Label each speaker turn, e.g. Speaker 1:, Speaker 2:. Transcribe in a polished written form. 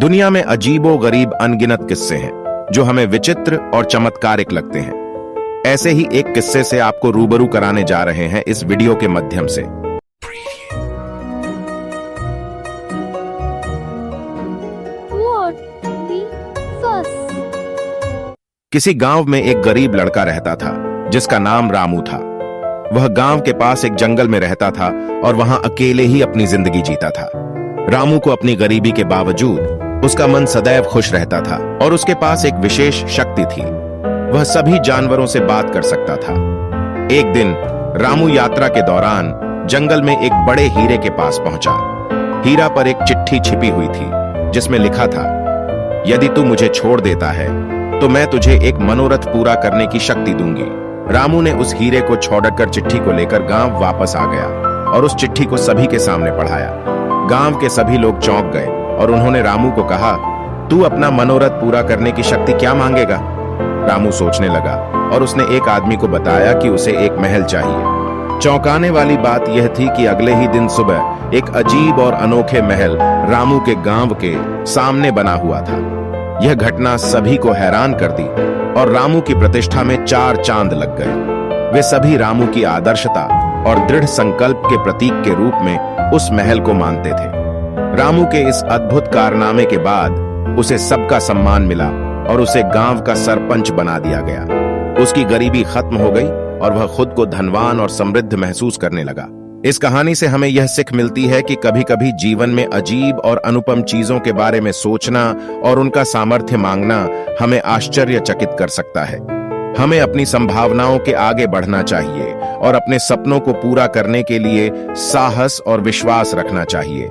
Speaker 1: दुनिया में अजीबो गरीब अनगिनत किस्से हैं जो हमें विचित्र और चमत्कारिक लगते हैं। ऐसे ही एक किस्से से आपको रूबरू कराने जा रहे हैं इस वीडियो के माध्यम से। किसी गांव में एक गरीब लड़का रहता था जिसका नाम रामू था। वह गांव के पास एक जंगल में रहता था और वहां अकेले ही अपनी जिंदगी जीता था। रामू को अपनी गरीबी के बावजूद उसका मन सदैव खुश रहता था और उसके पास एक विशेष शक्ति थी। वह सभी जानवरों से बात कर सकता था। एक दिन रामू यात्रा के दौरान जंगल में एक बड़े हीरे के पास पहुंचा। हीरा पर एक चिट्ठी छिपी हुई थी जिसमें लिखा था, यदि तू मुझे छोड़ देता है तो मैं तुझे एक मनोरथ पूरा करने की शक्ति दूंगी। रामू ने उस हीरे को छोड़कर चिट्ठी को लेकर गांव वापस आ गया और उस चिट्ठी को सभी के सामने पढ़ाया। गांव के सभी लोग चौंक गए और उन्होंने रामू को कहा, तू अपना मनोरथ पूरा करने की शक्ति क्या मांगेगा? रामू सोचने लगा और उसने एक आदमी को बताया कि उसे एक महल चाहिए। चौंकाने वाली बात यह थी कि अगले ही दिन सुबह एक अजीब और अनोखे महल रामू के गांव के सामने बना हुआ था। यह घटना सभी को हैरान कर दी और रामू की प्रतिष्ठा में 4 चांद लग गए। वे सभी रामू की आदर्शता और दृढ़ संकल्प के प्रतीक के रूप में उस महल को मानते थे। रामू के इस अद्भुत कारनामे के बाद उसे सबका सम्मान मिला और उसे गांव का सरपंच बना दिया गया। उसकी गरीबी खत्म हो गई और वह खुद को धनवान और समृद्ध महसूस करने लगा। इस कहानी से हमें यह सीख मिलती है कि कभी-कभी जीवन में अजीब और अनुपम चीजों के बारे में सोचना और उनका सामर्थ्य मांगना हमें आश्चर्यचकित कर सकता है। हमें अपनी संभावनाओं के आगे बढ़ना चाहिए और अपने सपनों को पूरा करने के लिए साहस और विश्वास रखना चाहिए।